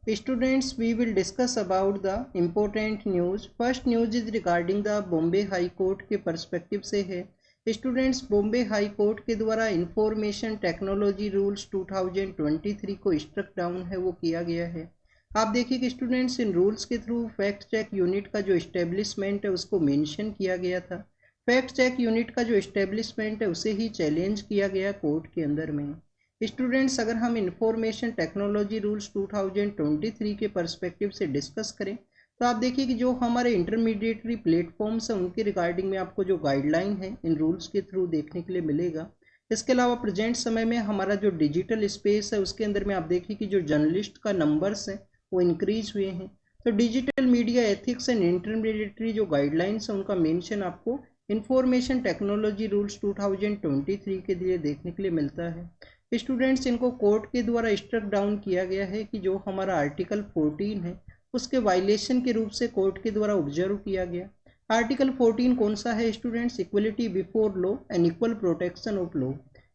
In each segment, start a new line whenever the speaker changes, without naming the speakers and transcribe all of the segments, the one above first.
Students, we will discuss about the important news. First news is regarding the Bombay high court के perspective से है। Students, Bombay high court के द्वारा information technology rules 2023 को struck down है वो किया गया है। आप देखिए कि स्टूडेंट्स, इन रूल्स के थ्रू फैक्ट चेक यूनिट का जो इस्टेब्लिशमेंट है उसको मेंशन किया गया था। फैक्ट चेक यूनिट का जो इस्टेब्लिशमेंट है उसे ही चैलेंज किया गया कोर्ट के अंदर में। स्टूडेंट्स, अगर हम इंफॉर्मेशन टेक्नोलॉजी रूल्स 2023 के पर्सपेक्टिव से डिस्कस करें तो आप देखिए कि जो हमारे इंटरमीडिएटरी प्लेटफॉर्म्स हैं उनके रिगार्डिंग में आपको जो गाइडलाइन है इन रूल्स के थ्रू देखने के लिए मिलेगा। इसके अलावा प्रेजेंट समय में हमारा जो डिजिटल स्पेस है उसके अंदर में आप देखिए कि जो जर्नलिस्ट का नंबर्स है वो इंक्रीज हुए हैं। तो digital media ethics and intermediary जो गाइडलाइंस है उनका मेंशन आपको इंफॉर्मेशन टेक्नोलॉजी रूल्स 2023 के लिए देखने के लिए मिलता है। स्टूडेंट्स, इनको कोर्ट के द्वारा स्ट्रक डाउन किया गया है कि जो हमारा आर्टिकल 14 है उसके वायलेशन के रूप से कोर्ट के द्वारा ऑब्जर्व किया गया। आर्टिकल 14 कौन सा है students? Equality before law and equal protection of law.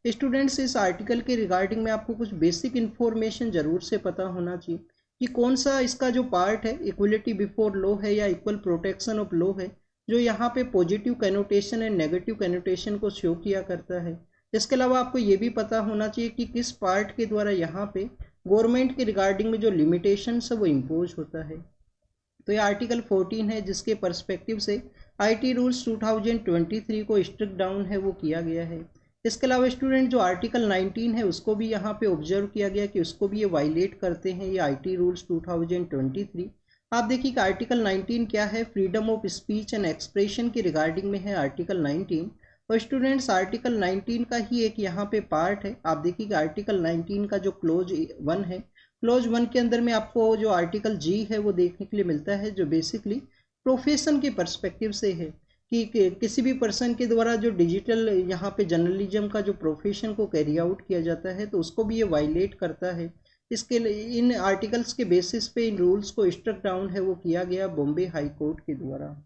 Students, इस आर्टिकल के रिगार्डिंग में आपको कुछ बेसिक इन्फॉर्मेशन जरूर से पता होना चाहिए कि कौन सा इसका जो पार्ट है इक्वलिटी बिफोर लॉ है या इक्वल प्रोटेक्शन ऑफ लॉ है, जो यहाँ पे पॉजिटिव कैनोटेशन एंड नेगेटिव कैनोटेशन को शो किया करता है। इसके अलावा आपको ये भी पता होना चाहिए कि किस पार्ट के द्वारा यहाँ पे गवर्नमेंट के रिगार्डिंग में जो लिमिटेशंस है वो इम्पोज होता है। तो ये आर्टिकल 14 है जिसके पर्सपेक्टिव से आईटी रूल्स 2023 को स्ट्रिक डाउन है वो किया गया है। इसके अलावा स्टूडेंट, जो आर्टिकल 19 है उसको भी यहाँ पे ऑब्जर्व किया गया कि उसको भी ये वायलेट करते हैं ये आईटी रूल्स 2023। आप देखिए कि आर्टिकल 19 क्या है? Freedom of speech and expression की रिगार्डिंग में है आर्टिकल 19। और स्टूडेंट्स, आर्टिकल 19 का ही एक यहाँ पे पार्ट है। आप देखिए कि आर्टिकल 19 का जो क्लोज 1 है, क्लोज 1 के अंदर में आपको जो आर्टिकल जी है वो देखने के लिए मिलता है, जो बेसिकली प्रोफेशन के पर्सपेक्टिव से है कि किसी भी पर्सन के द्वारा जो डिजिटल यहाँ पे जर्नलिज्म का जो प्रोफेशन को कैरी आउट किया जाता है तो उसको भी ये वायलेट करता है। इसके लिए इन आर्टिकल्स के बेसिस पे इन रूल्स को स्ट्रक डाउन है वो किया गया बॉम्बे हाई कोर्ट के द्वारा।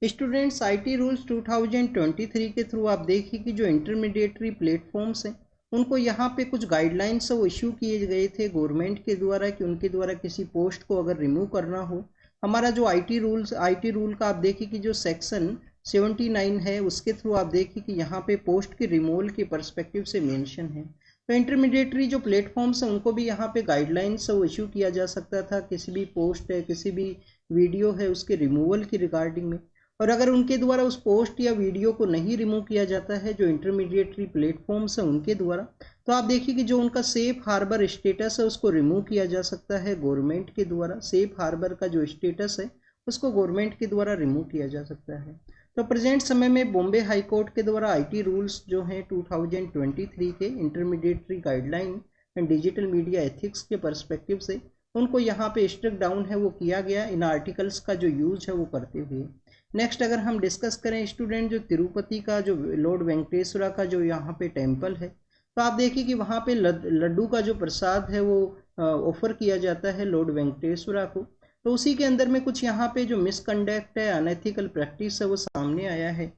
स्टूडेंट्स, आईटी रूल्स 2023 के थ्रू आप देखिए कि जो इंटरमीडिएटरी प्लेटफॉर्म्स हैं उनको यहाँ पे कुछ गाइडलाइंस वो इशू किए गए थे गवर्नमेंट के द्वारा कि उनके द्वारा किसी पोस्ट को अगर रिमूव करना हो। हमारा जो आईटी रूल का आप देखिए कि जो सेक्शन 79 है उसके थ्रू आप देखिए कि यहाँ पे पोस्ट के रिमूवल के पर्सपेक्टिव से मेंशन है। तो इंटरमीडिएटरी जो प्लेटफॉर्म्स हैं उनको भी यहाँ पे गाइडलाइंस वो इशू किया जा सकता था किसी भी पोस्ट है किसी भी वीडियो है उसके रिमूवल की रिगार्डिंग में। और अगर उनके द्वारा उस पोस्ट या वीडियो को नहीं रिमूव किया जाता है जो इंटरमीडिएटरी प्लेटफॉर्म्स हैं उनके द्वारा, तो आप देखिए कि जो उनका सेफ हार्बर स्टेटस है उसको रिमूव किया जा सकता है गवर्नमेंट के द्वारा। सेफ हार्बर का जो स्टेटस है उसको गवर्नमेंट के द्वारा रिमूव किया जा सकता है। तो प्रेजेंट समय में बॉम्बे हाई कोर्ट के द्वारा आईटी रूल्स जो हैं 2023 के intermediary guideline and digital media ethics के पर्सपेक्टिव से उनको यहाँ पे स्ट्रिक डाउन है वो किया गया इन आर्टिकल्स का जो यूज है वो करते हुए। नेक्स्ट अगर हम डिस्कस करें स्टूडेंट, जो तिरुपति का जो लॉर्ड वेंकटेश्वरा का जो यहाँ पे टेम्पल है, तो आप देखिए कि वहाँ पे लड्डू का जो प्रसाद है वो ऑफर किया जाता है लॉर्ड वेंकटेश्वरा को। तो उसी के अंदर में कुछ यहाँ पे जो मिसकंडक्ट है अनएथिकल प्रैक्टिस है वो सामने आया है।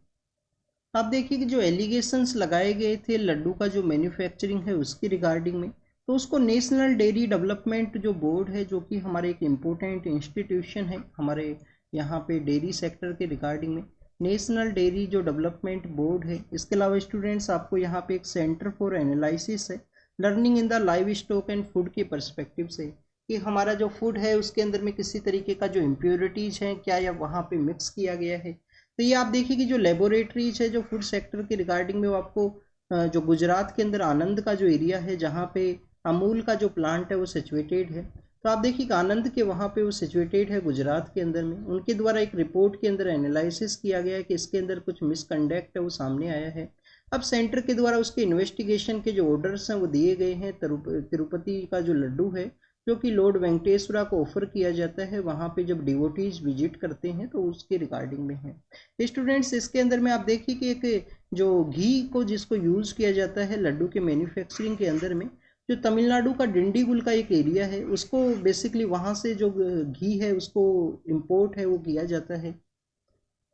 आप देखिए कि जो एलिगेशंस लगाए गए थे लड्डू का जो मैन्युफैक्चरिंग है उसकी रिगार्डिंग में, तो उसको नेशनल डेयरी डेवलपमेंट जो बोर्ड है जो कि हमारे एक इम्पोर्टेंट इंस्टीट्यूशन है हमारे यहाँ पे डेयरी सेक्टर के रिगार्डिंग में, नेशनल डेयरी जो डेवलपमेंट बोर्ड है। इसके अलावा स्टूडेंट्स आपको यहाँ पे एक सेंटर फॉर एनालिसिस है learning in the live stock and food के पर्सपेक्टिव से कि हमारा जो फूड है उसके अंदर में किसी तरीके का जो इम्प्योरिटीज़ हैं क्या या वहाँ पे मिक्स किया गया है। तो ये आप देखिए कि जो लेबोरेटरीज है जो फूड सेक्टर के रिगार्डिंग में वो आपको जो गुजरात के अंदर आनंद का जो एरिया है जहाँ पे अमूल का जो प्लांट है वो सिचुएटेड है, तो आप देखिए कि आनंद के वहाँ पे वो सिचुएटेड है गुजरात के अंदर में। उनके द्वारा एक रिपोर्ट के अंदर एनालिसिस किया गया है कि इसके अंदर कुछ मिसकंडक्ट है वो सामने आया है। अब सेंटर के द्वारा उसके इन्वेस्टिगेशन के जो ऑर्डर्स हैं वो दिए गए हैं। तिरुपति का जो लड्डू है जो कि लॉर्ड वेंकटेश्वरा को ऑफर किया जाता है वहाँ पे जब डिवोटीज विजिट करते हैं तो उसके रिगार्डिंग में है। स्टूडेंट्स, इसके अंदर में आप देखिए कि एक जो घी को जिसको यूज़ किया जाता है लड्डू के मैन्युफैक्चरिंग के अंदर में, जो तमिलनाडु का डिंडीगुल का एक एरिया है उसको बेसिकली वहाँ से जो घी है उसको इम्पोर्ट है वो किया जाता है।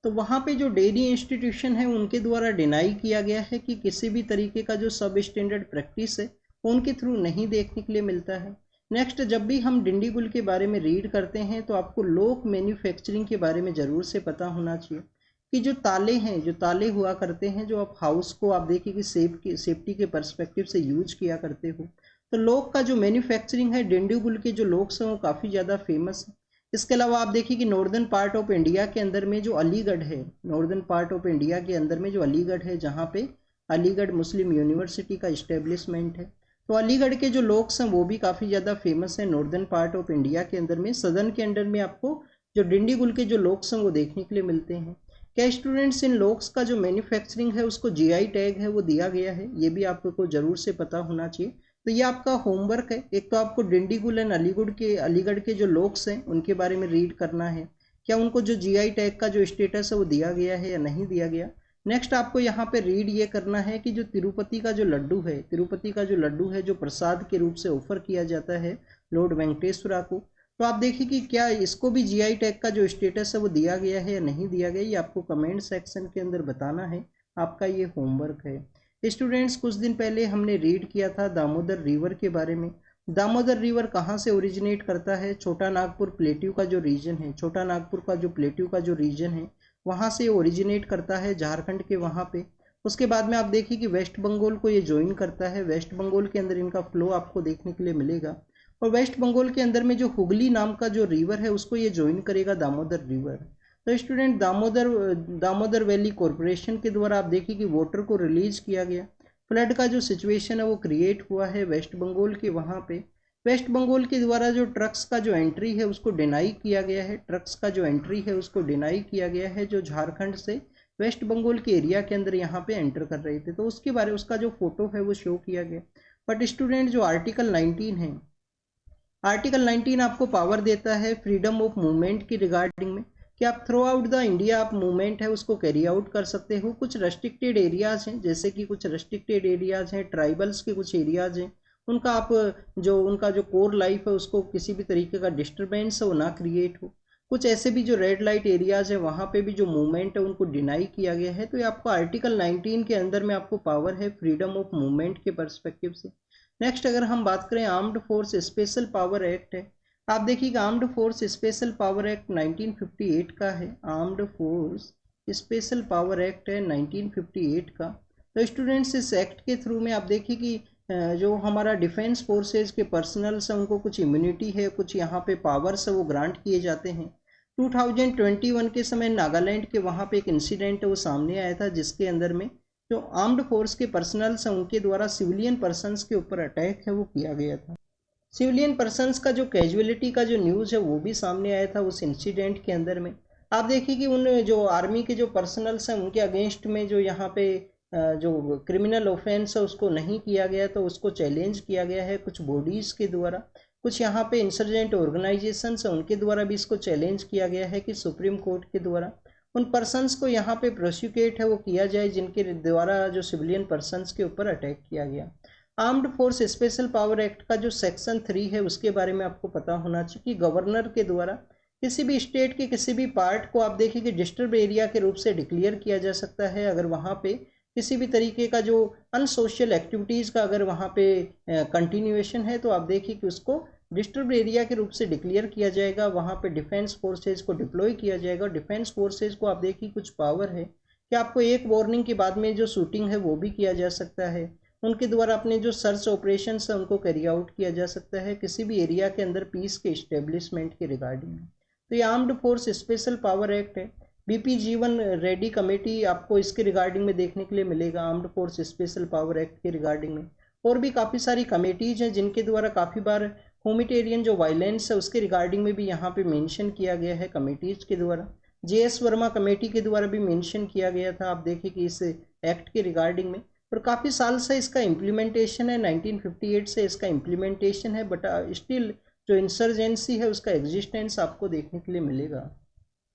तो वहाँ पे जो डेयरी इंस्टीट्यूशन है उनके द्वारा डिनाई किया गया है कि किसी भी तरीके का जो सब स्टैंडर्ड प्रैक्टिस है वो उनके थ्रू नहीं देखने के लिए मिलता है। नेक्स्ट, जब भी हम डिंडीगुल के बारे में रीड करते हैं तो आपको लोक मैन्युफैक्चरिंग के बारे में ज़रूर से पता होना चाहिए कि जो ताले हैं, जो ताले हुआ करते हैं, जो आप हाउस को आप देखिए कि सेफ्टी के पर्सपेक्टिव से यूज किया करते हो, तो लोक का जो मैन्युफैक्चरिंग है, डिंडीगुल के जो लोक्स हैं वो काफ़ी ज़्यादा फेमस है। इसके अलावा आप देखिए कि नॉर्दर्न पार्ट ऑफ इंडिया के अंदर में जो अलीगढ़ है, नॉर्दर्न पार्ट ऑफ इंडिया के अंदर में जो अलीगढ़ है, जहाँ पे अलीगढ़ मुस्लिम यूनिवर्सिटी का इस्टेब्लिशमेंट है, तो अलीगढ़ के जो लोक्स हैं वो भी काफ़ी ज़्यादा फेमस है नॉर्दर्न पार्ट ऑफ इंडिया के अंदर में। सदर्न के अंडर में आपको जो डिंडीगुल के जो लोक्स हैं वो देखने के लिए मिलते हैं। क्या स्टूडेंट्स, इन लोक्स का जो मैन्युफैक्चरिंग है उसको जीआई टैग है वो दिया गया है, ये भी आपको ज़रूर से पता होना चाहिए। तो ये आपका होमवर्क है। एक तो आपको डिंडीगुल एंड अलीगढ़ के जो लोक्स हैं उनके बारे में रीड करना है, क्या उनको जो जीआई टैग का जो स्टेटस है वो दिया गया है या नहीं दिया गया। नेक्स्ट, आपको यहाँ पे रीड ये करना है कि जो तिरुपति का जो लड्डू है, तिरुपति का जो लड्डू है जो प्रसाद के रूप से ऑफर किया जाता है लॉर्ड वेंकटेश्वरा को, तो आप देखिए कि क्या इसको भी जीआई टैग का जो स्टेटस है वो दिया गया है या नहीं दिया गया, ये आपको कमेंट सेक्शन के अंदर बताना है। आपका ये होमवर्क है। स्टूडेंट्स, कुछ दिन पहले हमने रीड किया था दामोदर रिवर के बारे में। दामोदर रिवर कहाँ से ओरिजिनेट करता है? छोटा नागपुर प्लेट्यू का जो रीजन है, छोटा नागपुर का जो प्लेट्यू का जो रीजन है वहाँ से ओरिजिनेट करता है, झारखंड के वहाँ पे। उसके बाद में आप देखिए कि वेस्ट बंगाल को ये ज्वाइन करता है, वेस्ट बंगाल के अंदर इनका फ्लो आपको देखने के लिए मिलेगा। और वेस्ट बंगाल के अंदर में जो हुगली नाम का जो रिवर है उसको ये ज्वाइन करेगा दामोदर रिवर। तो स्टूडेंट, दामोदर वैली कॉरपोरेशन के द्वारा आप देखिए कि वाटर को रिलीज किया गया। फ्लड का जो सिचुएशन है वो क्रिएट हुआ है वेस्ट बंगाल के वहाँ पे। वेस्ट बंगाल के द्वारा जो ट्रक्स का जो एंट्री है उसको डिनाई किया गया है, ट्रक्स का जो एंट्री है उसको डिनाई किया गया है, जो झारखंड से वेस्ट बंगाल के एरिया के अंदर यहाँ पे एंटर कर रहे थे। तो उसके बारे उसका जो फोटो है वो शो किया गया। बट स्टूडेंट, जो आर्टिकल 19 है, आर्टिकल 19 आपको पावर देता है फ्रीडम ऑफ मूवमेंट की रिगार्डिंग में, कि आप थ्रू आउट द इंडिया आप मूवमेंट है उसको कैरी आउट कर सकते हो। कुछ रेस्ट्रिक्टेड एरियाज हैं, जैसे कि कुछ रेस्ट्रिक्टेड एरियाज हैं, ट्राइबल्स के कुछ एरियाज हैं, उनका जो कोर लाइफ है उसको किसी भी तरीके का डिस्टर्बेंस है वो ना क्रिएट हो। कुछ ऐसे भी जो रेड लाइट एरियाज है वहाँ पे भी जो मूवमेंट है उनको डिनाई किया गया है। तो ये आपको आर्टिकल 19 के अंदर में आपको पावर है फ्रीडम ऑफ मूवमेंट के पर्सपेक्टिव से। नेक्स्ट, अगर हम बात करें armed force special power act है, आप देखिएगा armed force special power act 1958 का है, armed force special power act है 1958 का। तो स्टूडेंट्स, इस एक्ट के थ्रू में आप देखिए कि जो हमारा डिफेंस फोर्सेज के पर्सनल्स हैं उनको कुछ इम्यूनिटी है, कुछ यहाँ पे पावर्स है वो ग्रांट किए जाते हैं। 2021 के समय नागालैंड के वहाँ पे एक इंसिडेंट है वो सामने आया था, जिसके अंदर में जो आर्म्ड फोर्स के पर्सनल्स हैं उनके द्वारा सिविलियन पर्सनस के ऊपर अटैक है वो किया गया था। सिविलियन पर्सनस का जो कैजुअलिटी का जो न्यूज़ है वो भी सामने आया था उस इंसिडेंट के अंदर में। आप देखिए कि उन जो आर्मी के जो पर्सनल्स हैं उनके अगेंस्ट में जो यहाँ पे जो क्रिमिनल ऑफेंस है उसको नहीं किया गया, तो उसको चैलेंज किया गया है कुछ बॉडीज़ के द्वारा। कुछ यहाँ पे इंसर्जेंट ऑर्गेनाइजेशंस हैं उनके द्वारा भी इसको चैलेंज किया गया है कि सुप्रीम कोर्ट के द्वारा उन पर्सनस को यहाँ पे प्रोसिक्यूट है वो किया जाए जिनके द्वारा जो सिविलियन पर्सनस के ऊपर अटैक किया गया। Armed force special power act का जो सेक्शन 3 है उसके बारे में आपको पता होना चाहिए कि गवर्नर के द्वारा किसी भी स्टेट के किसी भी पार्ट को आप देखिए कि डिस्टर्ब एरिया के रूप से डिक्लेयर किया जा सकता है, अगर वहाँ पे किसी भी तरीके का जो अनसोशल एक्टिविटीज़ का अगर वहाँ पे कंटिन्यूएशन है तो आप देखिए कि उसको डिस्टर्ब एरिया के रूप से डिक्लेयर किया जाएगा। वहाँ पे डिफेंस फोर्सेज को डिप्लॉय किया जाएगा। डिफेंस फोर्सेज को आप देखिए कुछ पावर है कि आपको एक वार्निंग के बाद में जो शूटिंग है वो भी किया जा सकता है, उनके द्वारा अपने जो सर्च ऑपरेशन है उनको कैरी आउट किया जा सकता है किसी भी एरिया के अंदर पीस के इस्टेब्लिशमेंट के रिगार्डिंग। तो ये armed force special power act है। बीपी जीवन रेड्डी कमेटी आपको इसके रिगार्डिंग में देखने के लिए मिलेगा, armed force special power act के रिगार्डिंग में। और भी काफ़ी सारी कमेटीज हैं जिनके द्वारा काफ़ी बार ह्यूमैनिटेरियन जो वायलेंस है उसके रिगार्डिंग में भी यहाँ पे मेंशन किया गया है कमेटीज के द्वारा। जेएस वर्मा कमेटी के द्वारा भी मेंशन किया गया था, आप देखिए कि इस एक्ट के रिगार्डिंग में। और काफ़ी साल से इसका इम्प्लीमेंटेशन है, 1958 से इसका इम्प्लीमेंटेशन है, बट स्टिल जो इंसर्जेंसी है उसका एग्जिस्टेंस आपको देखने के लिए मिलेगा।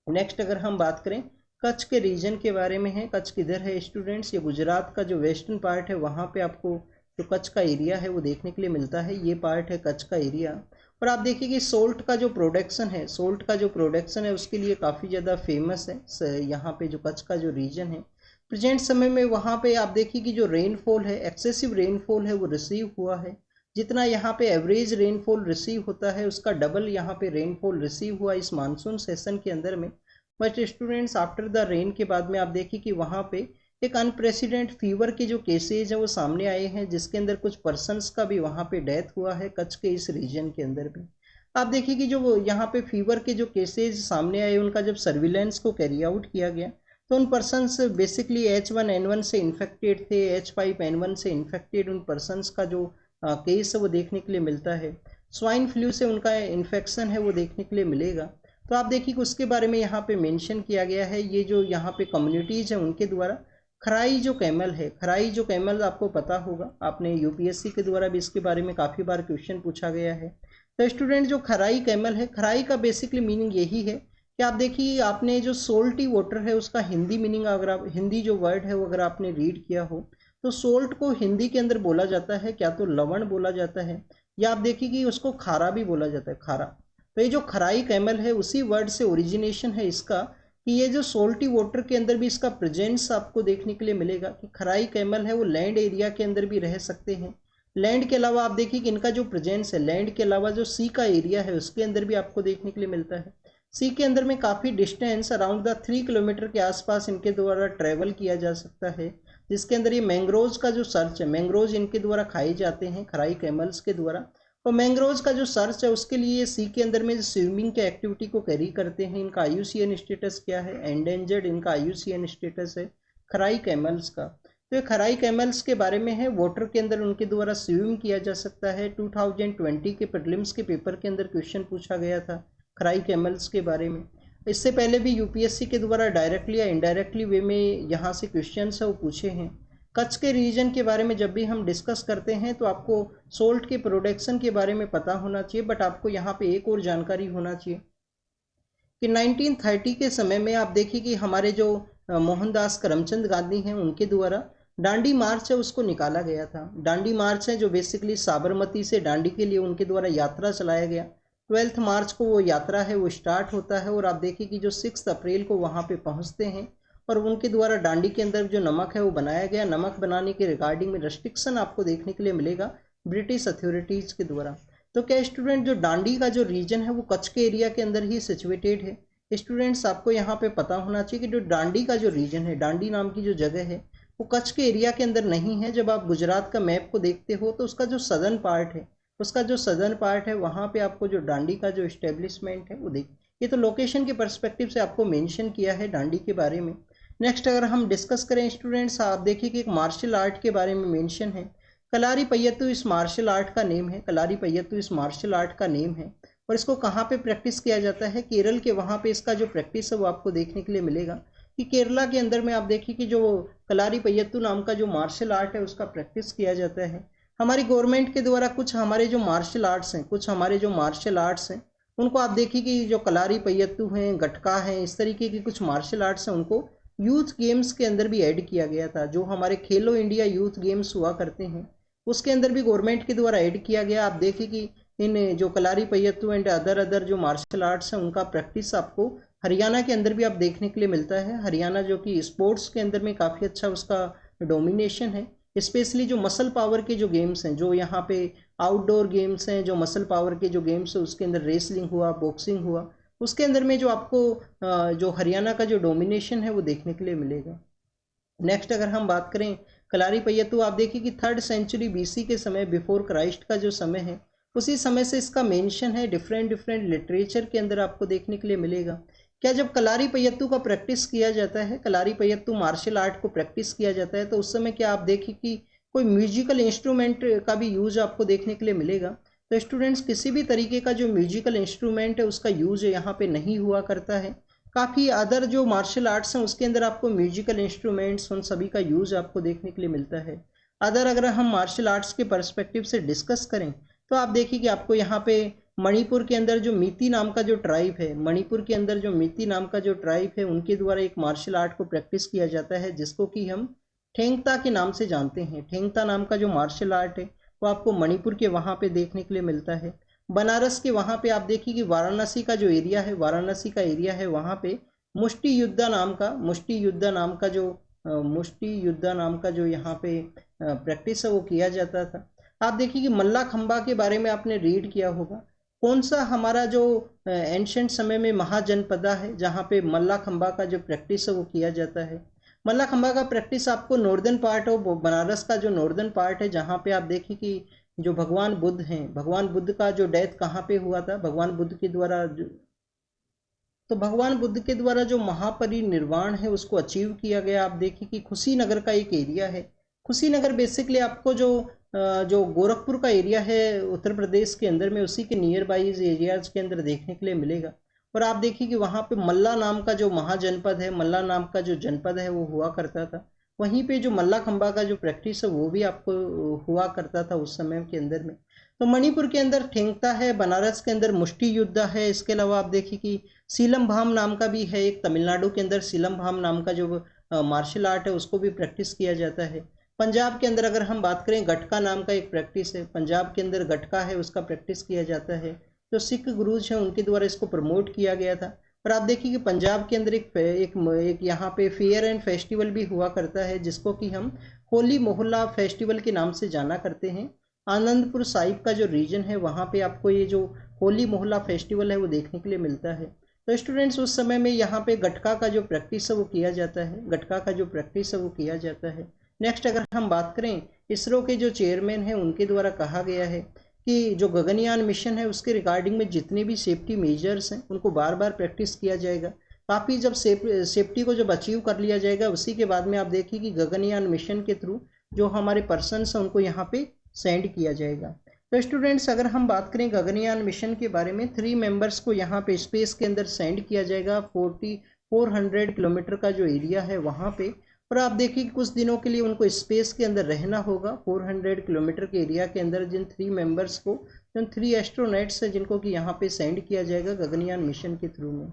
नेक्स्ट, अगर हम बात करें कच्छ के रीजन के बारे में है, कच्छ किधर है स्टूडेंट्स? ये गुजरात का जो वेस्टर्न पार्ट है वहाँ पे आपको जो कच्छ का एरिया है वो देखने के लिए मिलता है, ये पार्ट है कच्छ का एरिया। और आप देखिए कि सोल्ट का जो प्रोडक्शन है, सोल्ट का जो प्रोडक्शन है उसके लिए काफ़ी ज़्यादा फेमस है यहाँ पे जो कच्छ का जो रीजन है। प्रेजेंट समय में वहाँ पे आप देखिए कि जो रेनफॉल है, एक्सेसिव रेनफॉल है वो रिसीव हुआ है, जितना यहाँ पे एवरेज रेनफॉल रिसीव होता है उसका डबल यहाँ पे रेनफॉल रिसीव हुआ इस मानसून सेशन के अंदर में। But students after the rain के बाद में आप देखिए कि वहाँ पे एक अनप्रेसिडेंट फीवर के जो केसेज हैं वो सामने आए हैं, जिसके अंदर कुछ पर्सनस का भी वहाँ पे डेथ हुआ है कच्छ के इस रीजन के अंदर भी। आप देखिए कि जो यहाँ पे फीवर के जो केसेज सामने आए उनका जब सर्विलेंस को कैरी आउट किया गया तो उन पर्सनस बेसिकली H1N1 से इन्फेक्टेड थे, H5N1 से इन्फेक्टेड उन पर्सनस का जो केस है वो देखने के लिए मिलता है। स्वाइन फ्लू से उनका इन्फेक्शन है वो देखने के लिए मिलेगा। तो आप देखिए कि उसके बारे में यहाँ पे मेंशन किया गया है। ये जो यहाँ पे कम्युनिटीज़ हैं उनके द्वारा खराई जो कैमल है, खराई जो कैमल आपको पता होगा, आपने यूपीएससी के द्वारा भी इसके बारे में काफ़ी बार क्वेश्चन पूछा गया है। तो स्टूडेंट जो खराई कैमल है, खराई का बेसिकली मीनिंग यही है कि आप देखिए आपने जो सोल्टी वाटर है उसका हिंदी मीनिंग अगर आप हिंदी जो वर्ड है वो अगर आपने रीड किया हो तो सोल्ट को हिंदी के अंदर बोला जाता है क्या तो लवण बोला जाता है, या आप देखिए कि उसको खारा भी बोला जाता है, खारा। तो ये जो खराई कैमल है उसी वर्ड से ओरिजिनेशन है इसका, कि ये जो सोल्टी वाटर के अंदर भी इसका प्रेजेंस आपको देखने के लिए मिलेगा कि खराई कैमल है वो लैंड एरिया के अंदर भी रह सकते हैं। लैंड के अलावा आप देखिए कि इनका जो प्रेजेंस है लैंड के अलावा जो सी का एरिया है उसके अंदर भी आपको देखने के लिए मिलता है। सी के अंदर में काफ़ी डिस्टेंस अराउंड द 3 किलोमीटर के आसपास इनके द्वारा ट्रेवल किया जा सकता है, जिसके अंदर ये मैंग्रोव्स का जो सर्च है, मैंग्रोव्स इनके द्वारा खाए जाते हैं खराई कैमल्स के द्वारा। और मैंग्रोव्स का जो सर्च है उसके लिए सी के अंदर में स्विमिंग के एक्टिविटी को कैरी करते हैं। इनका IUCN स्टेटस क्या है, एंडेंजर्ड इनका IUCN स्टेटस है खराई कैमल्स का। तो ये खराई कैमल्स के बारे में है, वाटर के अंदर उनके द्वारा स्विम किया जा सकता है। 2020 के प्रीलिम्स के पेपर के अंदर क्वेश्चन पूछा गया था खराई कैमल्स के बारे में। इससे पहले भी यूपीएससी के द्वारा डायरेक्टली या इनडायरेक्टली वे में यहाँ से क्वेश्चन है वो पूछे हैं। कच्छ के रीजन के बारे में जब भी हम डिस्कस करते हैं तो आपको सोल्ट के प्रोडक्शन के बारे में पता होना चाहिए, बट आपको यहाँ पे एक और जानकारी होना चाहिए कि 1930 के समय में आप देखिए कि हमारे जो मोहनदास करमचंद गांधी हैं उनके द्वारा डांडी मार्च है उसको निकाला गया था। डांडी मार्च है जो बेसिकली साबरमती से डांडी के लिए उनके द्वारा यात्रा चलाया गया। 12 मार्च को वो यात्रा है वो स्टार्ट होता है और आप देखिए कि जो 6 अप्रैल को वहाँ पे पहुँचते हैं और उनके द्वारा डांडी के अंदर जो नमक है वो बनाया गया। नमक बनाने के रिगार्डिंग में रेस्ट्रिक्शन आपको देखने के लिए मिलेगा ब्रिटिश अथॉरिटीज़ के द्वारा। तो क्या स्टूडेंट जो डांडी का जो रीजन है वो कच्छ के एरिया के अंदर ही सिचुएटेड है। स्टूडेंट्स आपको यहाँ पे पता होना चाहिए कि जो डांडी का जो रीजन है, डांडी नाम की जो जगह है वो कच्छ के एरिया के अंदर नहीं है। जब आप गुजरात का मैप को देखते हो तो उसका जो सदर्न पार्ट है, उसका जो सदर्न पार्ट है वहाँ पे आपको जो डांडी का जो इस्टेब्लिशमेंट है वो देख, ये तो लोकेशन के परस्पेक्टिव से आपको मेंशन किया है डांडी के बारे में। नेक्स्ट अगर हम डिस्कस करें स्टूडेंट्स, आप देखिए कि एक मार्शल आर्ट के बारे में मेंशन है। कलारी पय्यत्तु इस मार्शल आर्ट का नेम है, कलारी पय्यत्तु इस मार्शल आर्ट का नेम है। और इसको कहाँ पे प्रैक्टिस किया जाता है, केरल के वहाँ पे इसका जो प्रैक्टिस है वो आपको देखने के लिए मिलेगा कि केरला के अंदर में आप देखिए कि जो कलारी पय्यत्तु नाम का जो मार्शल आर्ट है उसका प्रैक्टिस किया जाता है। हमारी गवर्नमेंट के द्वारा कुछ हमारे जो मार्शल आर्ट्स हैं, कुछ हमारे जो मार्शल आर्ट्स हैं उनको आप देखिए कि जो कलारी पय्यत्तु हैं, गटका हैं, इस तरीके की कुछ मार्शल आर्ट्स हैं उनको यूथ गेम्स के अंदर भी ऐड किया गया था। जो हमारे खेलो इंडिया यूथ गेम्स हुआ करते हैं उसके अंदर भी गवर्नमेंट के द्वारा ऐड किया गया। आप देखिए कि इन जो कलारी पय्यत्तु एंड अदर जो मार्शल आर्ट्स हैं उनका प्रैक्टिस आपको हरियाणा के अंदर भी आप देखने के लिए मिलता है। हरियाणा जो कि स्पोर्ट्स के अंदर में काफ़ी अच्छा उसका डोमिनेशन है। स्पेशली जो मसल पावर के जो गेम्स हैं, जो यहाँ पे आउटडोर गेम्स हैं, जो मसल पावर के जो गेम्स हैं उसके अंदर रेसलिंग हुआ, बॉक्सिंग हुआ, उसके अंदर में जो आपको जो हरियाणा का जो डोमिनेशन है वो देखने के लिए मिलेगा। नेक्स्ट अगर हम बात करें कलारी पय्यत्तु, आप देखिए कि 3rd सेंचुरी BC के समय, बिफोर क्राइस्ट का जो समय है उसी समय से इसका मेंशन है डिफरेंट लिटरेचर के अंदर आपको देखने के लिए मिलेगा। क्या जब कलारी पय्यत्तु का प्रैक्टिस किया जाता है, कलारी पय्यत्तु मार्शल आर्ट को प्रैक्टिस किया जाता है, तो उस समय क्या आप देखिए कि कोई म्यूजिकल इंस्ट्रूमेंट का भी यूज आपको देखने के लिए मिलेगा। तो स्टूडेंट्स किसी भी तरीके का जो म्यूजिकल इंस्ट्रूमेंट है उसका यूज यहाँ पे नहीं हुआ करता है। काफ़ी अदर जो मार्शल आर्ट्स हैं उसके अंदर आपको म्यूजिकल इंस्ट्रूमेंट्स उन सभी का यूज आपको देखने के लिए मिलता है। अगर हम मार्शल आर्ट्स के पर्सपेक्टिव से डिस्कस करें तो आप देखिए कि आपको यहाँ पे मणिपुर के अंदर जो मीती नाम का जो ट्राइब है, मणिपुर के अंदर जो मीती नाम का जो ट्राइब है उनके द्वारा एक मार्शल आर्ट को प्रैक्टिस किया जाता है जिसको कि हम ठेंगता के नाम से जानते हैं। ठेंगता नाम का जो मार्शल आर्ट है वो आपको मणिपुर के वहाँ पे देखने के लिए मिलता है। बनारस के वहाँ पे आप देखिए कि वाराणसी का जो एरिया है, वाराणसी का एरिया है, वहाँ पे मुष्टि युद्धा नाम का जो यहाँ पे प्रैक्टिस है वो किया जाता था। आप देखिए कि मल्ला खंबा के बारे में आपने रीड किया होगा। कौन सा हमारा जो एंशंट समय में महाजनपदा है जहाँ पे मल्ला खंबा का जो प्रैक्टिस है वो किया जाता है। मल्ला खंबा का प्रैक्टिस आपको नॉर्दर्न पार्ट ऑफ बनारस का जो नॉर्दर्न पार्ट है जहाँ पे आप देखिए कि जो भगवान बुद्ध हैं, भगवान बुद्ध का जो डेथ कहाँ पे हुआ था, भगवान बुद्ध के द्वारा तो भगवान बुद्ध के द्वारा जो महापरिनिर्वाण है उसको अचीव किया गया। आप देखिए कि कुशीनगर का एक एरिया है। कुशीनगर बेसिकली आपको जो गोरखपुर का एरिया है उत्तर प्रदेश के अंदर में, उसी के नियर बाई एरियाज के अंदर देखने के लिए मिलेगा। और आप देखिए कि वहाँ पे मल्ला नाम का जो महाजनपद है, मल्ला नाम का जो जनपद है वो हुआ करता था। वहीं पे जो मल्ला खंबा का जो प्रैक्टिस है वो भी आपको हुआ करता था उस समय के अंदर में। तो मणिपुर के अंदर ठेंगता है, बनारस के अंदर मुष्टि युद्ध है। इसके अलावा आप देखिए कि सीलम भाम नाम का भी है एक, तमिलनाडु के अंदर सीलम भाम नाम का जो मार्शल आर्ट है उसको भी प्रैक्टिस किया जाता है। पंजाब के अंदर अगर हम बात करें, गटका नाम का एक प्रैक्टिस है, पंजाब के अंदर गटका है उसका प्रैक्टिस किया जाता है। जो सिख गुरुज हैं उनके द्वारा इसको प्रमोट किया गया था। और आप देखिए कि पंजाब के अंदर एक यहाँ पे फेयर एंड फेस्टिवल भी हुआ करता है जिसको कि हम होली मोहल्ला फेस्टिवल के नाम से जाना करते हैं। आनंदपुर साहिब का जो रीजन है वहाँ पे आपको ये जो होली मोहल्ला फेस्टिवल है वो देखने के लिए मिलता है। तो स्टूडेंट्स उस समय में यहाँ पे गटका का जो प्रैक्टिस है वो किया जाता है, गटका का जो प्रैक्टिस है वो किया जाता है। नेक्स्ट अगर हम बात करें, इसरो के जो चेयरमैन हैं उनके द्वारा कहा गया है कि जो गगनयान मिशन है उसके रिगार्डिंग में जितने भी सेफ्टी मेजर्स हैं उनको बार बार प्रैक्टिस किया जाएगा। काफ़ी जब सेफ्टी को जब अचीव कर लिया जाएगा उसी के बाद में आप देखिए कि गगनयान मिशन के थ्रू जो हमारे पर्सनस हैं उनको यहाँ पे सेंड किया जाएगा। तो स्टूडेंट्स अगर हम बात करें गगनयान मिशन के बारे में, 3 मेंबर्स को यहाँ पे स्पेस के अंदर सेंड किया जाएगा 400 किलोमीटर का जो एरिया है वहाँ पे। और आप देखिए कुछ दिनों के लिए उनको स्पेस के अंदर रहना होगा 400 किलोमीटर के एरिया के अंदर। जिन 3 मेंबर्स को, जिन 3 एस्ट्रोनॉट्स हैं जिनको कि यहाँ पे सेंड किया जाएगा गगनयान मिशन के थ्रू में।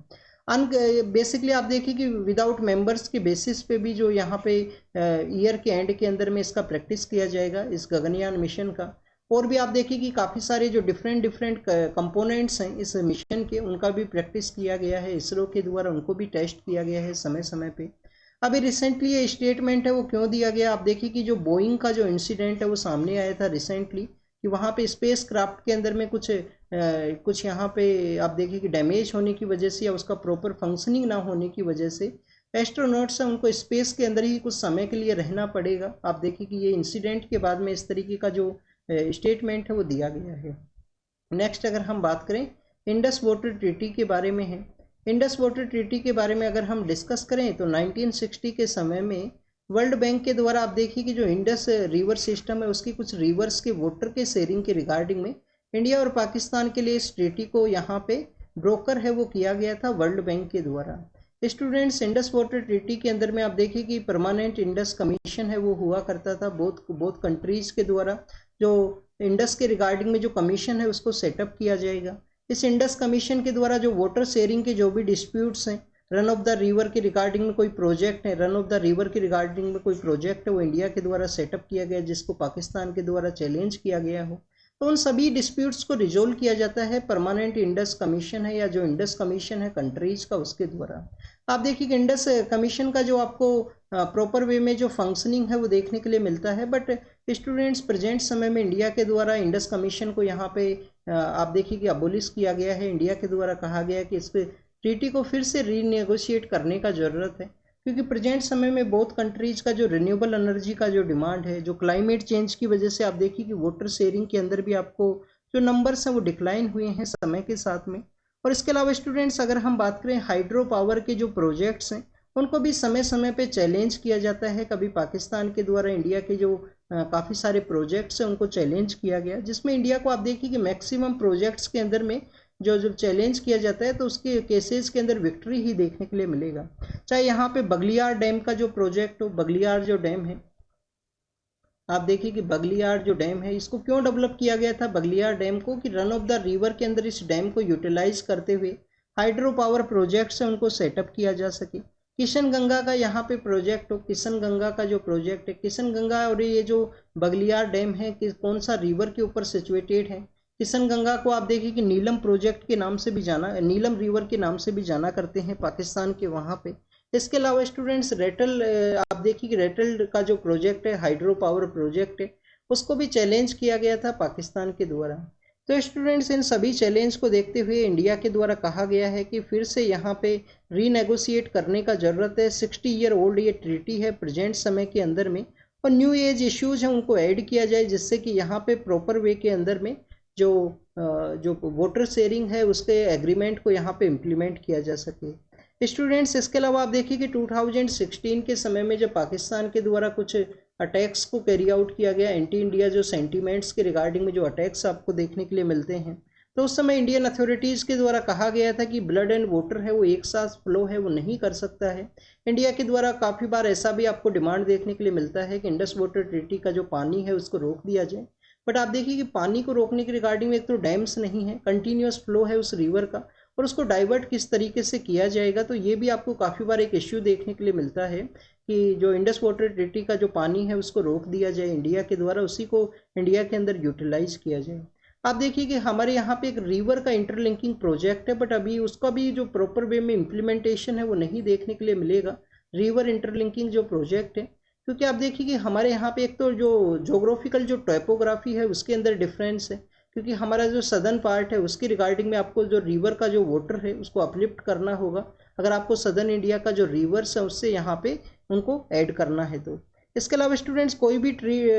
बेसिकली आप देखिए कि विदाउट मेंबर्स के बेसिस पे भी जो यहाँ पे ईयर के एंड के अंदर में इसका प्रैक्टिस किया जाएगा इस गगनयान मिशन का। और भी आप देखिए कि काफ़ी सारे जो डिफरेंट कंपोनेंट्स हैं इस मिशन के उनका भी प्रैक्टिस किया गया है इसरो के द्वारा, उनको भी टेस्ट किया गया है समय समय पे। अभी रिसेंटली ये स्टेटमेंट है वो क्यों दिया गया, आप देखिए कि जो बोइंग का जो इंसिडेंट है वो सामने आया था रिसेंटली कि वहाँ पे स्पेस क्राफ्ट के अंदर में कुछ यहाँ पे आप देखिए कि डैमेज होने की वजह से या उसका प्रॉपर फंक्शनिंग ना होने की वजह से एस्ट्रोनॉट्स हैं उनको स्पेस के अंदर ही कुछ समय के लिए रहना पड़ेगा। आप देखिए कि ये इंसिडेंट के बाद में इस तरीके का जो स्टेटमेंट है वो दिया गया है। नेक्स्ट अगर हम बात करें इंडस वाटर ट्रीटी के बारे में है। इंडस वाटर ट्रीटी के बारे में अगर हम डिस्कस करें तो 1960 के समय में वर्ल्ड बैंक के द्वारा आप देखिए कि जो इंडस रिवर सिस्टम है उसकी कुछ रिवर्स के वाटर के शेयरिंग के रिगार्डिंग में इंडिया और पाकिस्तान के लिए इस ट्रीटी को यहाँ पे ब्रोकर है वो किया गया था वर्ल्ड बैंक के द्वारा। स्टूडेंट्स इंडस वाटर ट्रीटी के अंदर में आप देखिए कि परमानेंट इंडस कमीशन है वो हुआ करता था बोथ कंट्रीज के द्वारा। जो इंडस के रिगार्डिंग में जो कमीशन है उसको सेटअप किया जाएगा। इस इंडस कमीशन के द्वारा जो वाटर शेयरिंग के जो भी डिस्प्यूट्स हैं, रन ऑफ द रिवर के रिगार्डिंग में कोई प्रोजेक्ट है, रन ऑफ द रिवर के रिगार्डिंग में कोई प्रोजेक्ट है वो इंडिया के द्वारा सेटअप किया गया जिसको पाकिस्तान के द्वारा चैलेंज किया गया हो, तो उन सभी डिस्प्यूट्स को रिजोल्व किया जाता है परमानेंट इंडस कमीशन है या जो इंडस कमीशन है कंट्रीज का उसके द्वारा। आप देखिए कि इंडस कमीशन का जो आपको प्रॉपर वे में जो फंक्शनिंग है वो देखने के लिए मिलता है। बट स्टूडेंट्स प्रेजेंट समय में इंडिया के द्वारा इंडस कमीशन को यहाँ पे आप देखिए कि अबोलिश किया गया है। इंडिया के द्वारा कहा गया है कि इस ट्रीटी को फिर से रीनेगोशिएट करने का ज़रूरत है क्योंकि प्रेजेंट समय में बहुत कंट्रीज का जो रिन्यूएबल एनर्जी का जो डिमांड है, जो क्लाइमेट चेंज की वजह से आप देखिए कि वाटर शेयरिंग के अंदर भी आपको जो नंबर्स हैं वो डिक्लाइन हुए हैं समय के साथ में। और इसके अलावा स्टूडेंट्स अगर हम बात करें हाइड्रो पावर के जो प्रोजेक्ट्स हैं उनको भी समय समय पे चैलेंज किया जाता है। कभी पाकिस्तान के द्वारा इंडिया के जो काफ़ी सारे प्रोजेक्ट्स हैं उनको चैलेंज किया गया जिसमें इंडिया को आप देखिए कि मैक्सिमम प्रोजेक्ट्स के अंदर में जो चैलेंज किया जाता है तो उसके केसेस के अंदर विक्ट्री ही देखने के लिए मिलेगा। चाहे यहाँ पे बगलियार डैम का जो प्रोजेक्ट हो, बगलियार जो डैम है, आप देखिए कि बगलियार जो डैम है इसको क्यों डेवलप किया गया था बगलियार डैम को, कि रन ऑफ द रिवर के अंदर इस डैम को यूटिलाइज करते हुए हाइड्रो पावर प्रोजेक्ट्स है उनको सेटअप किया जा सके। किशन गंगा का यहाँ पे प्रोजेक्ट हो, किशन गंगा का जो प्रोजेक्ट है, किशन गंगा और ये जो बगलियार डैम है कि कौन सा रिवर के ऊपर सिचुएटेड है। किशन गंगा को आप देखिए कि नीलम प्रोजेक्ट के नाम से भी जाना, नीलम रिवर के नाम से भी जाना करते हैं पाकिस्तान के वहाँ पे। इसके अलावा स्टूडेंट्स रेटल आप देखिए कि रेटल का जो प्रोजेक्ट है हाइड्रो पावर प्रोजेक्ट है उसको भी चैलेंज किया गया था पाकिस्तान के द्वारा। तो स्टूडेंट्स, इन सभी चैलेंज को देखते हुए इंडिया के द्वारा कहा गया है कि फिर से यहाँ पे रीनेगोशिएट करने का ज़रूरत है। 60 ईयर ओल्ड ये ट्रीटी है प्रेजेंट समय के अंदर में, और न्यू एज इश्यूज हैं उनको ऐड किया जाए, जिससे कि यहाँ पे प्रॉपर वे के अंदर में जो वोटर शेयरिंग है उसके एग्रीमेंट को यहाँ पे इम्प्लीमेंट किया जा सके। स्टूडेंट्स, इसके अलावा आप देखिए कि 2016 के समय में जब पाकिस्तान के द्वारा कुछ अटैक्स को कैरी आउट किया गया, एंटी इंडिया जो सेंटीमेंट्स के रिगार्डिंग में जो अटैक्स आपको देखने के लिए मिलते हैं, तो उस समय इंडियन अथॉरिटीज़ के द्वारा कहा गया था कि ब्लड एंड वाटर है वो एक साथ फ्लो है वो नहीं कर सकता है। इंडिया के द्वारा काफ़ी बार ऐसा भी आपको डिमांड देखने के लिए मिलता है कि इंडस वाटर ट्रीटी का जो पानी है उसको रोक दिया जाए। बट आप देखिए कि पानी को रोकने के रिगार्डिंग में एक तो डैम्स नहीं है, कंटिन्यूस फ्लो है उस रिवर का, और उसको डाइवर्ट किस तरीके से किया जाएगा, तो ये भी आपको काफ़ी बार एक इश्यू देखने के लिए मिलता है कि जो इंडस वाटर ट्रीटी का जो पानी है उसको रोक दिया जाए इंडिया के द्वारा, उसी को इंडिया के अंदर यूटिलाइज किया जाए। आप देखिए कि हमारे यहाँ पे एक रिवर का इंटरलिंकिंग प्रोजेक्ट है, बट अभी उसका भी जो प्रॉपर वे में इम्प्लीमेंटेशन है वो नहीं देखने के लिए मिलेगा, रिवर इंटरलिंकिंग जो प्रोजेक्ट है। क्योंकि आप देखिए कि हमारे यहाँ पे एक तो जो जोग्राफिकल जो टोपोग्राफी है उसके अंदर डिफरेंस है, क्योंकि हमारा जो सदर्न पार्ट है उसकी रिगार्डिंग में आपको जो रिवर का जो वाटर है उसको अपलिफ्ट करना होगा, अगर आपको सदर्न इंडिया का जो रिवर्स है उससे यहाँ पे उनको ऐड करना है। तो इसके अलावा स्टूडेंट्स, कोई भी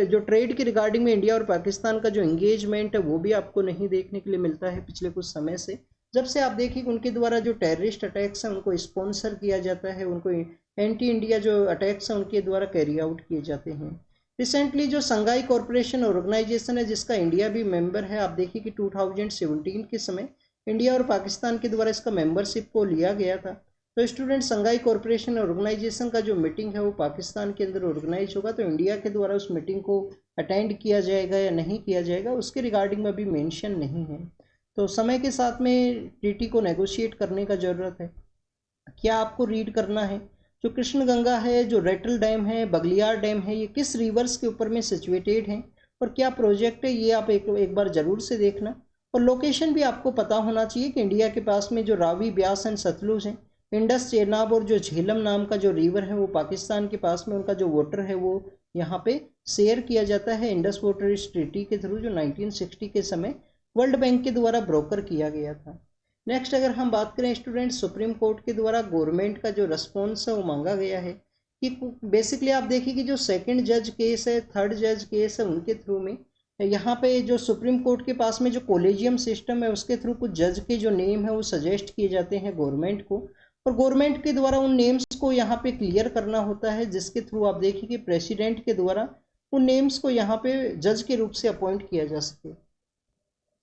जो ट्रेड की रिगार्डिंग में इंडिया और पाकिस्तान का जो एंगेजमेंट है वो भी आपको नहीं देखने के लिए मिलता है पिछले कुछ समय से, जब से आप देखिए कि उनके द्वारा जो टेररिस्ट अटैक्स हैं उनको स्पॉन्सर किया जाता है, उनको एंटी इंडिया जो अटैक्स हैं उनके द्वारा कैरी आउट किए जाते हैं। रिसेंटली जो संघाई कॉरपोरेशन ऑर्गेनाइजेशन है जिसका इंडिया भी मेंबर है, आप देखिए कि 2017 के समय इंडिया और पाकिस्तान के द्वारा इसका मेंबरशिप को लिया गया था। तो स्टूडेंट, संघाई कॉरपोरेशन ऑर्गेनाइजेशन का जो मीटिंग है वो पाकिस्तान के अंदर ऑर्गेनाइज होगा, तो इंडिया के द्वारा उस मीटिंग को अटेंड किया जाएगा या नहीं किया जाएगा उसके रिगार्डिंग में अभी मेंशन नहीं है। तो समय के साथ में ट्रीटी को नेगोशिएट करने का ज़रूरत है। क्या आपको रीड करना है, जो कृष्ण गंगा है, जो रेटल डैम है, बगलियार डैम है, ये किस रिवर्स के ऊपर में सिचुएटेड हैं और क्या प्रोजेक्ट है, ये आप एक बार ज़रूर से देखना। और लोकेशन भी आपको पता होना चाहिए कि इंडिया के पास में जो रावी, ब्यास एंड सतलुज हैं, इंडस, चेनाब और जो झेलम नाम का जो रिवर है वो पाकिस्तान के पास में उनका जो वाटर है वो यहाँ पे शेयर किया जाता है इंडस वाटर ट्रीटी के थ्रू, जो 1960 के समय वर्ल्ड बैंक के द्वारा ब्रोकर किया गया था। नेक्स्ट अगर हम बात करें स्टूडेंट, सुप्रीम कोर्ट के द्वारा गवर्नमेंट का जो रिस्पॉन्स है वो मांगा गया है कि बेसिकली आप देखिए कि जो सेकंड जज केस है, थर्ड जज केस है, उनके थ्रू में यहाँ पे जो सुप्रीम कोर्ट के पास में जो कोलेजियम सिस्टम है उसके थ्रू कुछ जज के जो नेम है वो सजेस्ट किए जाते हैं गवर्नमेंट को, और गवर्नमेंट के द्वारा उन नेम्स को यहाँ पे क्लियर करना होता है, जिसके थ्रू आप देखिए कि प्रेसिडेंट के द्वारा उन नेम्स को यहाँ पे जज के रूप से अपॉइंट किया जा सके।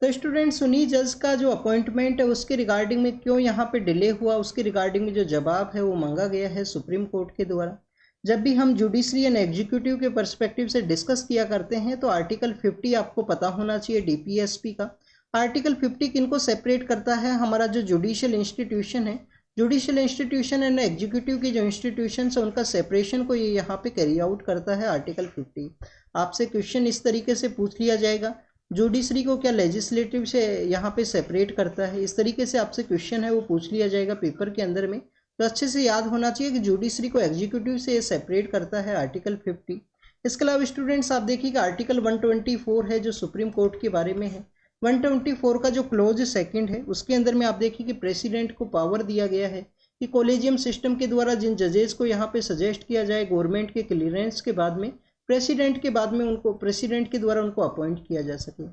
तो स्टूडेंट, सुनी जज का जो अपॉइंटमेंट है उसके रिगार्डिंग में क्यों यहाँ पे डिले हुआ, उसके रिगार्डिंग में जो जवाब है वो मांगा गया है सुप्रीम कोर्ट के द्वारा। जब भी हम जुडिशरी एंड एग्जीक्यूटिव के पर्सपेक्टिव से डिस्कस किया करते हैं तो आर्टिकल 50 आपको पता होना चाहिए डीपीएसपी का। आर्टिकल 50 किनको सेपरेट करता है, हमारा जो जुडिशियल इंस्टीट्यूशन है, जुडिशियल इंस्टीट्यूशन एंड एग्जीक्यूटिव की जो इंस्टीट्यूशन है उनका सेपरेशन को ये यहाँ पे कैरी आउट करता है आर्टिकल 50। आपसे क्वेश्चन इस तरीके से पूछ लिया जाएगा, जुडिशरी को क्या लेजिस्लेटिव से यहाँ पे सेपरेट करता है, इस तरीके से आपसे क्वेश्चन है वो पूछ लिया जाएगा पेपर के अंदर में। तो अच्छे से याद होना चाहिए कि जुडिशरी को एग्जीक्यूटिव से ये सेपरेट करता है आर्टिकल 50। इसके अलावा स्टूडेंट्स आप देखिए कि आर्टिकल 124 है जो सुप्रीम कोर्ट के बारे में है। 124 का जो क्लोज सेकंड है उसके अंदर में आप देखिए कि प्रेसिडेंट को पावर दिया गया है कि कोलेजियम सिस्टम के द्वारा जिन जजेस को यहाँ पे सजेस्ट किया जाए गवर्नमेंट के क्लियरेंस के बाद में, प्रेसिडेंट के बाद में उनको प्रेसिडेंट के द्वारा उनको अपॉइंट किया जा सके।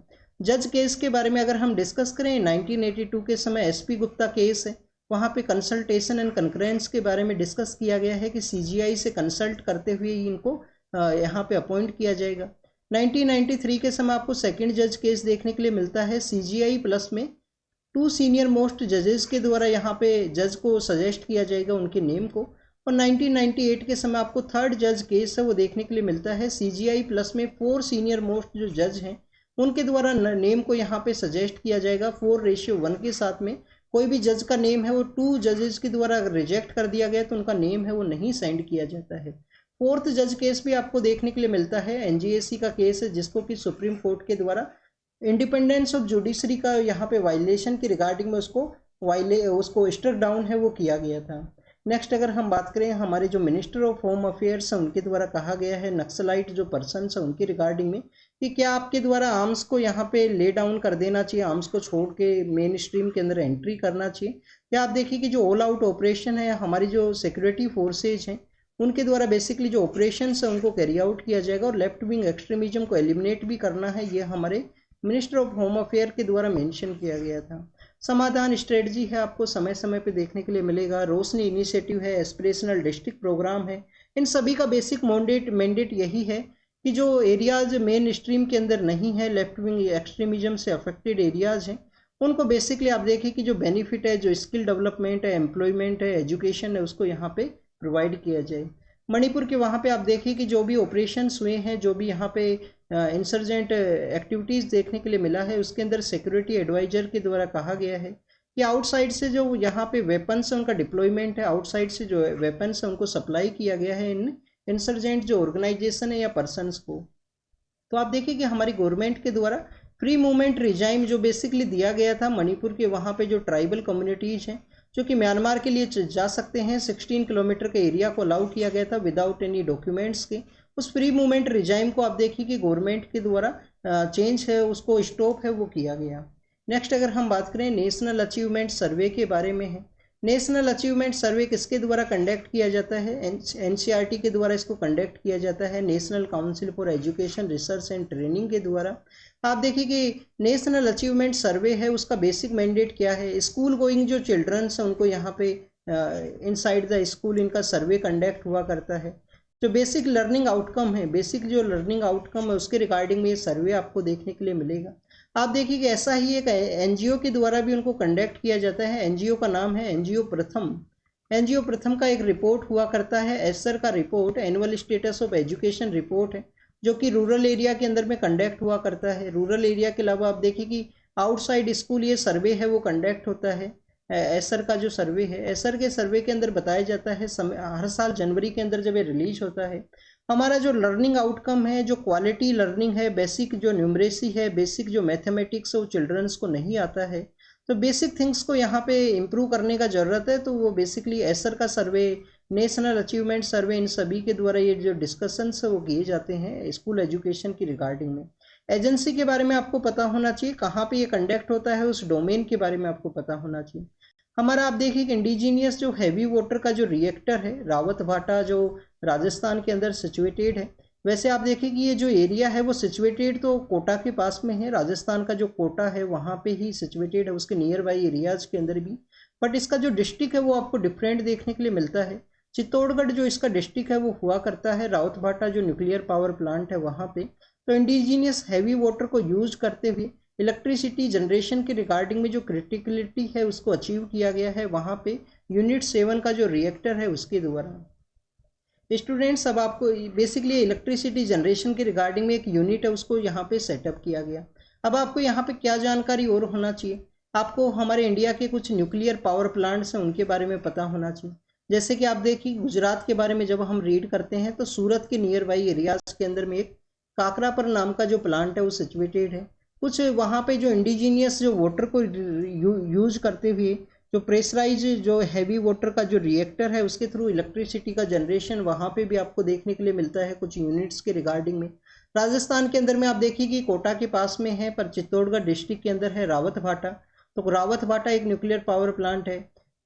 जज केस के बारे में अगर हम डिस्कस करें, 1982 के समय एसपी गुप्ता केस है, वहाँ पे कंसल्टेशन एंड कंकरेंस के बारे में डिस्कस किया गया है कि सीजीआई से कंसल्ट करते हुए ही इनको यहाँ पे अपॉइंट किया जाएगा। 1993 के समय आपको सेकंड जज केस देखने के लिए मिलता है, सीजीआई प्लस में 2 सीनियर मोस्ट जजेस के द्वारा यहाँ पे जज को सजेस्ट किया जाएगा उनके नेम को। और 1998 के समय आपको थर्ड जज केस है वो देखने के लिए मिलता है, सीजीआई प्लस में 4 सीनियर मोस्ट जो जज हैं उनके द्वारा नेम को यहाँ पे सजेस्ट किया जाएगा 4:1 के साथ में। कोई भी जज का नेम है वो 2 जजेस के द्वारा रिजेक्ट कर दिया गया तो उनका नेम है वो नहीं सेंड किया जाता है। फोर्थ जज केस भी आपको देखने के लिए मिलता है, एनजीएसी का केस है जिसको कि सुप्रीम कोर्ट के द्वारा इंडिपेंडेंस ऑफ जुडिशरी का यहाँ पे वायलेशन की रिगार्डिंग में उसको स्ट्रक डाउन है वो किया गया था। नेक्स्ट अगर हम बात करें हमारे जो मिनिस्टर ऑफ होम अफेयर्स हैं उनके द्वारा कहा गया है नक्सलाइट जो पर्सन है उनकी रिगार्डिंग में कि क्या आपके द्वारा आर्म्स को यहाँ पे ले डाउन कर देना चाहिए, आर्म्स को छोड़ के मेन स्ट्रीम के अंदर एंट्री करना चाहिए। क्या आप देखिए कि जो ऑल आउट ऑपरेशन है हमारी जो सिक्योरिटी फोर्सेज हैं उनके द्वारा बेसिकली जो ऑपरेशन है उनको कैरी आउट किया जाएगा और लेफ्ट विंग एक्सट्रीमिज्म को एलिमिनेट भी करना है, ये हमारे मिनिस्टर ऑफ होम अफेयर के द्वारा मेंशन किया गया था। समाधान स्ट्रेटजी है आपको समय समय पे देखने के लिए मिलेगा। रोशनी इनिशिएटिव है, एस्पिरेशनल डिस्ट्रिक्ट प्रोग्राम है। इन सभी का बेसिक मैंडेट यही है कि जो एरियाज मेन स्ट्रीम के अंदर नहीं है, लेफ्ट विंग एक्सट्रीमिज्म से अफेक्टेड एरियाज हैं, उनको बेसिकली आप देखिए कि जो बेनिफिट है, जो स्किल डेवलपमेंट है, एम्प्लॉयमेंट है, एजुकेशन है, उसको यहाँ पे प्रोवाइड किया जाए। मणिपुर के वहाँ पे आप देखिए कि जो भी ऑपरेशंस हुए हैं, जो भी यहाँ पे इंसर्जेंट एक्टिविटीज़ देखने के लिए मिला है, उसके अंदर सिक्योरिटी एडवाइजर के द्वारा कहा गया है कि आउटसाइड से जो यहाँ पे वेपन्स है उनका डिप्लॉयमेंट है, आउटसाइड से जो वेपन्स है उनको सप्लाई किया गया है इन इंसर्जेंट जो ऑर्गेनाइजेशन है या पर्सनस को। तो आप देखिए कि हमारी गवर्नमेंट के द्वारा फ्री मूवमेंट रिजाइम जो बेसिकली दिया गया था मणिपुर के वहाँ पे जो ट्राइबल कम्युनिटीज़ हैं जो कि म्यांमार के लिए जा सकते हैं, 16 किलोमीटर के एरिया को अलाउ किया गया था विदाउट एनी डॉक्यूमेंट्स के। उस फ्री मूवमेंट रिजाइम को आप देखिए कि गवर्नमेंट के द्वारा चेंज है, उसको स्टॉप है वो किया गया। नेक्स्ट अगर हम बात करें नेशनल अचीवमेंट सर्वे के बारे में है। नेशनल अचीवमेंट सर्वे किसके द्वारा कंडक्ट किया जाता है? एनसीईआरटी के द्वारा इसको कंडक्ट किया जाता है, national council for education research and training के द्वारा। आप देखिए कि नेशनल अचीवमेंट सर्वे है, उसका बेसिक मैंडेट क्या है? स्कूल गोइंग जो चिल्ड्रंस हैं उनको यहाँ पे इनसाइड द स्कूल इनका सर्वे कंडक्ट हुआ करता है। जो बेसिक लर्निंग आउटकम है, बेसिक जो लर्निंग आउटकम है उसके रिगार्डिंग में ये सर्वे आपको देखने के लिए मिलेगा। आप देखिए कि ऐसा ही एक एनजीओ के द्वारा भी उनको कंडक्ट किया जाता है। एनजीओ का नाम है एनजीओ प्रथम। एनजीओ प्रथम का एक रिपोर्ट हुआ करता है, एसर का report, annual status of education report है, जो कि रूरल एरिया के अंदर में कंडक्ट हुआ करता है। रूरल एरिया के अलावा आप देखिए कि आउटसाइड स्कूल ये सर्वे है वो कंडक्ट होता है। एसर का जो सर्वे है, एसर के सर्वे के अंदर बताया जाता है हर साल जनवरी के अंदर जब ये रिलीज होता है, हमारा जो लर्निंग आउटकम है, जो क्वालिटी लर्निंग है, बेसिक जो न्यूमरेसी है, बेसिक जो मैथमेटिक्स है वो चिल्ड्रंस को नहीं आता है, तो बेसिक थिंग्स को यहाँ पे इम्प्रूव करने का ज़रूरत है। तो वो बेसिकली एसर का सर्वे, नेशनल अचीवमेंट सर्वे, इन सभी के द्वारा ये जो डिस्कशंस है वो किए जाते हैं स्कूल एजुकेशन की रिगार्डिंग में। एजेंसी के बारे में आपको पता होना चाहिए, कहाँ पे ये कंडक्ट होता है उस डोमेन के बारे में आपको पता होना चाहिए। हमारा आप देखिए कि इंडिजीनियस जो हैवी वाटर का जो रिएक्टर है रावत भाटा, जो राजस्थान के अंदर सिचुएटेड है। वैसे आप देखिए कि ये जो एरिया है वो सिचुएटेड तो कोटा के पास में है, राजस्थान का जो कोटा है वहाँ पे ही सिचुएटेड है, उसके नियर बाई एरियाज के अंदर भी। बट इसका जो डिस्ट्रिक्ट है वो आपको डिफरेंट देखने के लिए मिलता है। चित्तौड़गढ़ जो इसका डिस्ट्रिक्ट है वो हुआ करता है, रावत भाटा जो न्यूक्लियर पावर प्लांट है वहाँ पे। तो इंडिजीनियस हैवी वाटर को यूज करते हुए इलेक्ट्रिसिटी जनरेशन के रिगार्डिंग में जो क्रिटिकलिटी है उसको अचीव किया गया है वहाँ पे यूनिट 7 का जो रिएक्टर है उसके द्वारा। स्टूडेंट्स, अब आपको बेसिकली इलेक्ट्रिसिटी जनरेशन के रिगार्डिंग में एक यूनिट है उसको यहाँ पे सेटअप किया गया। अब आपको यहाँ पे क्या जानकारी और होना चाहिए? आपको हमारे इंडिया के कुछ न्यूक्लियर पावर प्लांट्स हैं उनके बारे में पता होना चाहिए। जैसे कि आप देखिए गुजरात के बारे में जब हम रीड करते हैं तो सूरत के नियर बाई एरियाज के अंदर में एक काकरापर नाम का जो प्लांट है वो सिचुएटेड है। कुछ वहाँ पे जो इंडिजीनियस जो वाटर को यूज करते हुए जो प्रेशराइज जो हैवी वाटर का जो रिएक्टर है उसके थ्रू इलेक्ट्रिसिटी का जनरेशन वहाँ पे भी आपको देखने के लिए मिलता है कुछ यूनिट्स के रिगार्डिंग में। राजस्थान के अंदर में आप देखिए कि कोटा के पास में है पर चित्तौड़गढ़ डिस्ट्रिक्ट के अंदर है रावत भाटा। तो रावत भाटा एक न्यूक्लियर पावर प्लांट है।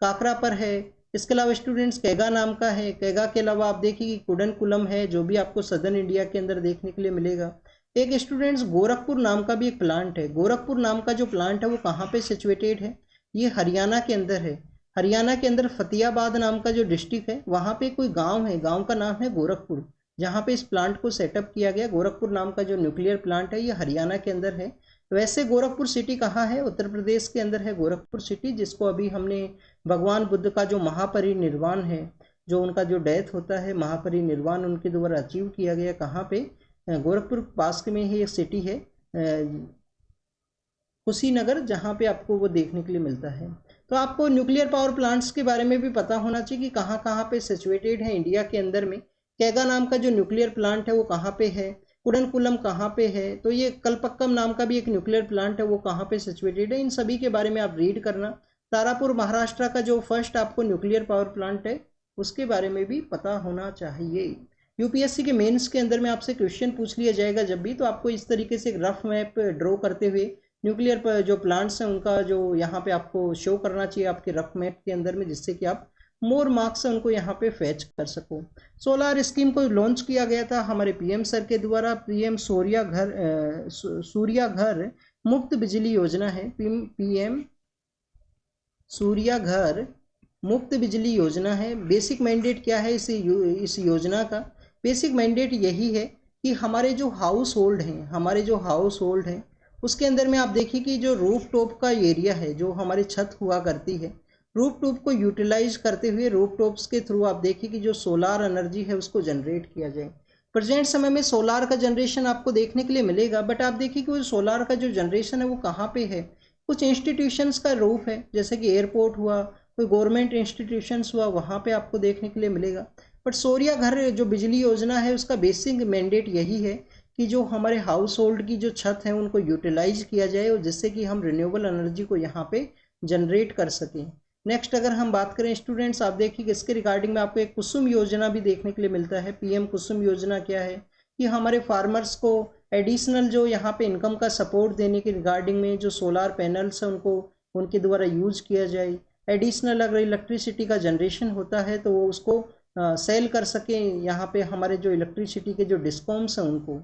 काकरा पर है। इसके अलावा स्टूडेंट्स कैगा नाम का है। कैगा के अलावा आप देखिए कि कुडनकुलम है जो भी आपको सदर्न इंडिया के अंदर देखने के लिए मिलेगा। एक स्टूडेंट्स गोरखपुर नाम का भी एक प्लांट है। गोरखपुर नाम का जो प्लांट है वो कहाँ पे सिचुएटेड है? ये हरियाणा के अंदर है। हरियाणा के अंदर फतेहाबाद नाम का जो डिस्ट्रिक्ट है वहाँ पे कोई गांव है, गांव का नाम है गोरखपुर, जहाँ पे इस प्लांट को सेटअप किया गया। गोरखपुर नाम का जो न्यूक्लियर प्लांट है ये हरियाणा के अंदर है। वैसे गोरखपुर सिटी कहाँ है? उत्तर प्रदेश के अंदर है गोरखपुर सिटी, जिसको अभी हमने भगवान बुद्ध का जो महापरिनिर्वाण है, जो उनका जो डेथ होता है, महापरिनिर्वाण उनके द्वारा अचीव किया गया। कहाँ पे? गोरखपुर पास में ही एक सिटी है कुशीनगर, जहाँ पे आपको वो देखने के लिए मिलता है। तो आपको न्यूक्लियर पावर प्लांट्स के बारे में भी पता होना चाहिए कि कहाँ कहाँ पे सिचुएटेड है इंडिया के अंदर में। कैगा नाम का जो न्यूक्लियर प्लांट है वो कहाँ पे है? कुडनकुलम कहाँ पे है? तो ये कलपक्कम नाम का भी एक न्यूक्लियर प्लांट है वो कहाँ पे सिचुएटेड है। इन सभी के बारे में आप रीड करना। तारापुर महाराष्ट्र का जो फर्स्ट आपको न्यूक्लियर पावर प्लांट है उसके बारे में भी पता होना चाहिए। यूपीएससी के मेंस के अंदर में आपसे क्वेश्चन पूछ लिया जाएगा जब भी, तो आपको इस तरीके से एक रफ मैप ड्रॉ करते हुए न्यूक्लियर पर जो प्लांट्स हैं उनका जो यहाँ पे आपको शो करना चाहिए आपके रफ मैप के अंदर में, जिससे कि आप मोर मार्क्स उनको यहाँ पे फैच कर सको। सोलार स्कीम को लॉन्च किया गया था हमारे पीएम सर के द्वारा। पीएम सूर्या घर मुफ्त बिजली योजना है। पीएम सूर्या घर मुफ्त बिजली योजना है। बेसिक मैंडेट क्या है इस योजना का? बेसिक मैंडेट यही है कि हमारे जो हाउस होल्ड हैं उसके अंदर में आप देखिए कि जो रूफ टॉप का एरिया है, जो हमारी छत हुआ करती है, रूफ टॉप को यूटिलाइज करते हुए रूफ टॉप्स के थ्रू आप देखिए कि जो सोलार एनर्जी है उसको जनरेट किया जाए। प्रेजेंट समय में सोलार का जनरेशन आपको देखने के लिए मिलेगा, बट आप देखिए कि वो सोलार का जो जनरेशन है वो कहाँ पे है? कुछ इंस्टीट्यूशंस का रूफ है, जैसे कि एयरपोर्ट हुआ, कोई गवर्नमेंट इंस्टीट्यूशंस हुआ, वहाँ पे आपको देखने के लिए मिलेगा। बट सूर्या घर जो बिजली योजना है उसका बेसिक मैंडेट यही है कि जो हमारे हाउस होल्ड की जो छत है उनको यूटिलाइज किया जाए और जिससे कि हम रिन्यूएबल एनर्जी को यहाँ पे जनरेट कर सकें। नेक्स्ट अगर हम बात करें स्टूडेंट्स, आप देखिए कि इसके रिगार्डिंग में आपको एक कुसुम योजना भी देखने के लिए मिलता है। पीएम कुसुम योजना क्या है कि हमारे फार्मर्स को एडिशनल जो यहाँ पे इनकम का सपोर्ट देने के रिगार्डिंग में जो सोलार पैनल्स है उनको उनके द्वारा यूज किया जाए। एडिशनल अगर इलेक्ट्रिसिटी का जनरेशन होता है तो वो उसको सेल कर सकें यहाँ पे हमारे जो इलेक्ट्रिसिटी के जो डिस्कॉम्स हैं उनको।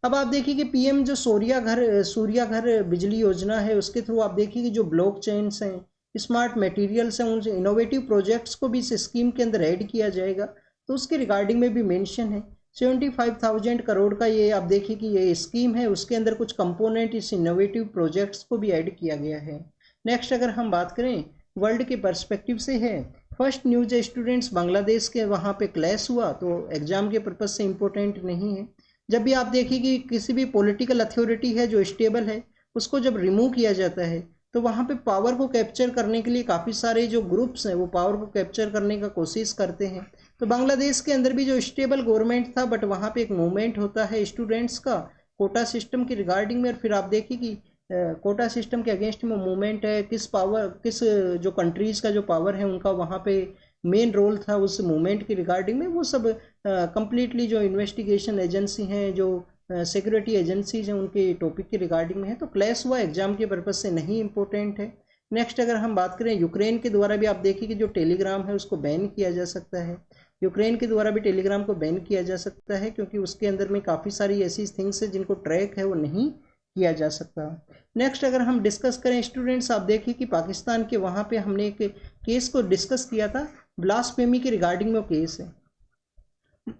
अब आप देखिए कि पीएम जो सूर्या घर बिजली योजना है उसके थ्रू आप देखिए कि जो ब्लॉक चेन्स हैं, स्मार्ट मटेरियल्स हैं, उन इनोवेटिव प्रोजेक्ट्स को भी इस स्कीम के अंदर ऐड किया जाएगा। तो उसके रिगार्डिंग में भी मेंशन है। 75,000 करोड़ का ये आप देखिए कि ये स्कीम है, उसके अंदर कुछ कंपोनेंट इस इनोवेटिव प्रोजेक्ट्स को भी ऐड किया गया है। नेक्स्ट अगर हम बात करें वर्ल्ड के पर्सपेक्टिव से है, फर्स्ट न्यूज स्टूडेंट्स बांग्लादेश के वहाँ पे क्लैश हुआ, तो एग्जाम के पर्पज से इम्पोर्टेंट नहीं है। जब भी आप देखिए कि किसी भी पॉलिटिकल अथॉरिटी है जो स्टेबल है उसको जब रिमूव किया जाता है तो वहाँ पे पावर को कैप्चर करने के लिए काफ़ी सारे जो ग्रुप्स हैं वो पावर को कैप्चर करने का कोशिश करते हैं। तो बांग्लादेश के अंदर भी जो स्टेबल गवर्नमेंट था, बट वहाँ पे एक मूवमेंट होता है स्टूडेंट्स का कोटा सिस्टम के रिगार्डिंग में, और फिर आप देखिए कि कोटा सिस्टम के अगेंस्ट में मूवमेंट है, किस जो कंट्रीज़ का जो पावर है उनका वहाँ पे मेन रोल था उस मूवमेंट के रिगार्डिंग में, वो सब कंप्लीटली जो इन्वेस्टिगेशन एजेंसी हैं, जो सिक्योरिटी एजेंसीज हैं, उनके टॉपिक के रिगार्डिंग में है। तो क्लैश हुआ, एग्जाम के पर्पज से नहीं इंपॉर्टेंट है। नेक्स्ट अगर हम बात करें यूक्रेन के द्वारा भी आप देखिए कि जो टेलीग्राम है उसको बैन किया जा सकता है। यूक्रेन के द्वारा भी टेलीग्राम को बैन किया जा सकता है क्योंकि उसके अंदर में काफ़ी सारी ऐसी थिंग्स है जिनको ट्रैक है वो नहीं किया जा सकता। नेक्स्ट अगर हम डिस्कस करें स्टूडेंट्स, आप देखिए कि पाकिस्तान के वहाँ पे हमने एक केस को डिस्कस किया था, ब्लास्फेमी के रिगार्डिंग में वो केस है।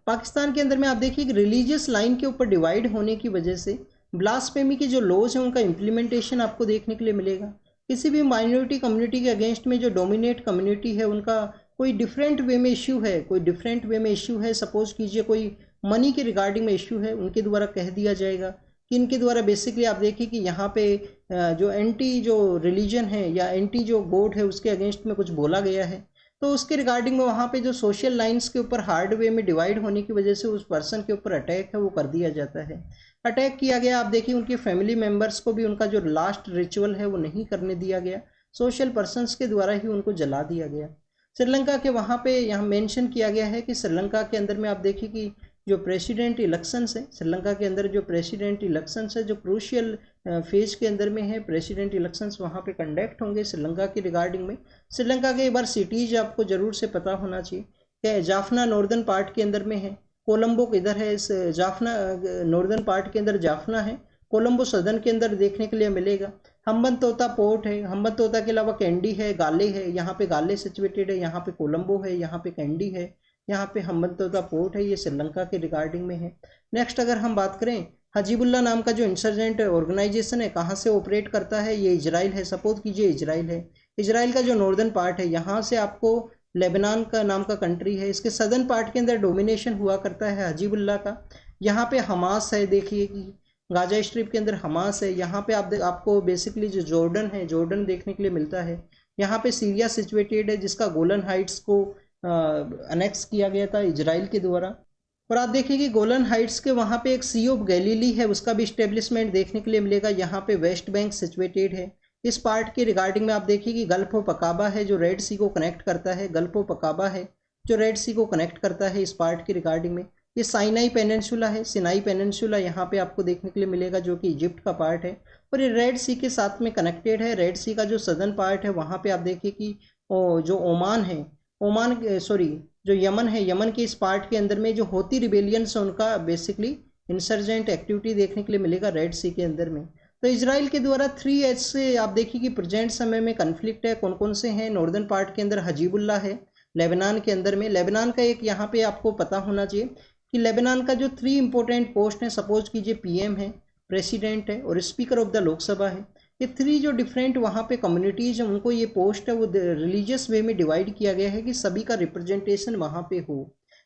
पाकिस्तान के अंदर में आप देखिए कि रिलीजियस लाइन के ऊपर डिवाइड होने की वजह से ब्लास्फेमी के जो लॉज हैं उनका इम्प्लीमेंटेशन आपको देखने के लिए मिलेगा। किसी भी माइनॉरिटी कम्युनिटी के अगेंस्ट में जो डोमिनेट कम्युनिटी है उनका कोई डिफरेंट वे में इश्यू है, सपोज कीजिए कोई मनी के रिगार्डिंग में इश्यू है, उनके द्वारा कह दिया जाएगा कि इनके द्वारा बेसिकली आप देखिए कि यहाँ पे जो एंटी जो रिलीजन है या एंटी जो गॉड है उसके अगेंस्ट में कुछ बोला गया है, तो उसके रिगार्डिंग में वहाँ पे जो सोशल लाइंस के ऊपर हार्ड वे में डिवाइड होने की वजह से उस पर्सन के ऊपर अटैक है वो कर दिया जाता है। अटैक किया गया, आप देखिए उनके फैमिली मेम्बर्स को भी उनका जो लास्ट रिचुअल है वो नहीं करने दिया गया, सोशल पर्सनस के द्वारा ही उनको जला दिया गया। श्रीलंका के वहाँ पे यहाँ मेंशन किया गया है कि श्रीलंका के अंदर में आप देखिए कि जो प्रेसिडेंट इलेक्शंस है, श्रीलंका के अंदर जो प्रेसिडेंट इलेक्शंस है जो क्रूशियल फेज के अंदर में है, प्रेसिडेंट इलेक्शंस वहाँ पे कंडक्ट होंगे श्रीलंका के रिगार्डिंग में। श्रीलंका के एक बार सिटीज आपको ज़रूर से पता होना चाहिए। क्या जाफना नॉर्दर्न पार्ट के अंदर में है, कोलंबो किधर है, इस जाफना नॉर्दर्न पार्ट के अंदर जाफना है, कोलंबो सदर्न के अंदर देखने के लिए मिलेगा। हम्बनतोता पोर्ट है, हम्बनतोता के अलावा कैंडी है, गाले है, यहाँ पे गाले सिचुएटेड है, यहाँ पे कोलंबो है, यहाँ पे कैंडी है, यहाँ पे हम्बनतोता पोर्ट है, ये श्रीलंका के रिगार्डिंग में है। नेक्स्ट अगर हम बात करें हजीबुल्ला नाम का जो इंसर्जेंट ऑर्गेनाइजेशन है कहाँ से ऑपरेट करता है, ये इजराइल है। सपोज कीजिए इजराइल है, इजराइल का जो नॉर्दर्न पार्ट है यहाँ से आपको लेबनान का नाम का कंट्री है, इसके सदर्न पार्ट के अंदर डोमिनेशन हुआ करता है हजीबुल्ला का। यहाँ पे हमास है, देखिए कि गाजा स्ट्रिप के अंदर हमास है। यहाँ पे आपको बेसिकली जो जॉर्डन है, जॉर्डन देखने के लिए मिलता है। यहाँ पे सीरिया सिचुएटेड है जिसका गोलन हाइट्स को अनेक्स किया गया था इजराइल के द्वारा। और आप देखिए कि गोलन हाइट्स के वहाँ पे एक सी ऑफ गैलीली है, उसका भी इस्टेब्लिशमेंट देखने के लिए मिलेगा। यहाँ पे वेस्ट बैंक सिचुएटेड है। इस पार्ट के रिगार्डिंग में आप देखिए कि गल्फ ऑफ अकाबा है जो रेड सी को कनेक्ट करता है, गल्फ ऑफ अकाबा है। जो रेड सी को कनेक्ट करता है इस पार्ट के रिगार्डिंग में। ये साइनाई पेनिनसुला है, सिनाई पेनिनसुला यहाँ पे आपको देखने के लिए मिलेगा, जो कि इजिप्ट का पार्ट है और ये रेड सी के साथ में कनेक्टेड है। रेड सी का जो सदर्न पार्ट है वहाँ पे आप देखिए कि जो ओमान है, ओमान सॉरी जो यमन है, यमन के इस पार्ट के अंदर में जो होती रिबेलियंस है उनका बेसिकली इंसर्जेंट एक्टिविटी देखने के लिए मिलेगा रेड सी के अंदर में। तो इजराइल के द्वारा 3 ऐसे आप देखिए कि प्रेजेंट समय में कन्फ्लिक्ट है, कौन कौन से हैं। नॉर्दर्न पार्ट के अंदर हजीबुल्ला है, लेबनान के अंदर में। लेबनान का एक यहाँ पे आपको पता होना चाहिए कि लेबनान का जो 3 इंपॉर्टेंट पोस्ट हैं, सपोज कीजिए पीएम है, प्रेसिडेंट है और स्पीकर ऑफ द लोकसभा है। ये 3 जो डिफरेंट वहाँ पे कम्युनिटीज हैं उनको ये पोस्ट है वो रिलीजियस वे में डिवाइड किया गया है कि सभी का रिप्रेजेंटेशन वहाँ पे हो।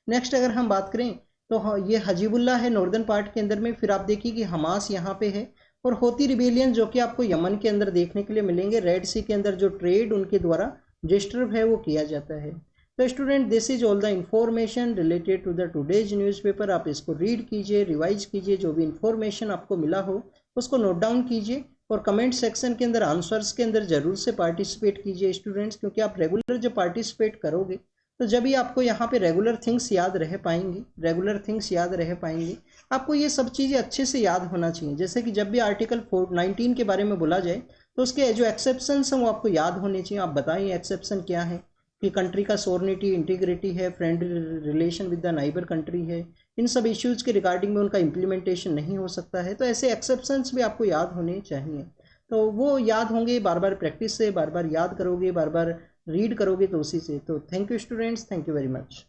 नेक्स्ट अगर हम बात करें तो ये हजीबुल्ला है नॉर्दर्न पार्ट के अंदर में। फिर आप देखिए कि हमास यहाँ पे है और होती रिबेलियन जो कि आपको यमन के अंदर देखने के लिए मिलेंगे। रेड सी के अंदर जो ट्रेड उनके द्वारा डिस्टर्ब है वो किया जाता है। तो student this is all the information related to the today's newspaper. आप इसको रीड कीजिए, रिवाइज कीजिए, जो भी इंफॉर्मेशन आपको मिला हो उसको नोट डाउन कीजिए और कमेंट सेक्शन के अंदर आंसर्स के अंदर जरूर से पार्टिसिपेट कीजिए स्टूडेंट्स, क्योंकि आप रेगुलर जब पार्टिसिपेट करोगे तो जब भी आपको यहाँ पे रेगुलर थिंग्स याद रह पाएंगी, रेगुलर थिंग्स याद रह पाएंगी। आपको ये सब चीज़ें अच्छे से याद होना चाहिए। जैसे कि जब भी आर्टिकल 19 के बारे में बोला जाए तो उसके जो एक्सेप्शंस हैं वो आपको याद होने चाहिए। आप बताइए एक्सेप्शन क्या है, कि कंट्री का सोवरेनिटी, इंटीग्रिटी है, friendly relation with the neighbour country है, इन सब इश्यूज़ के रिगार्डिंग में उनका इम्प्लीमेंटेशन नहीं हो सकता है। तो ऐसे एक्सेप्शंस भी आपको याद होने चाहिए। तो वो याद होंगे बार बार प्रैक्टिस से, बार बार याद करोगे, बार बार रीड करोगे तो उसी से। तो thank you students, thank you very much.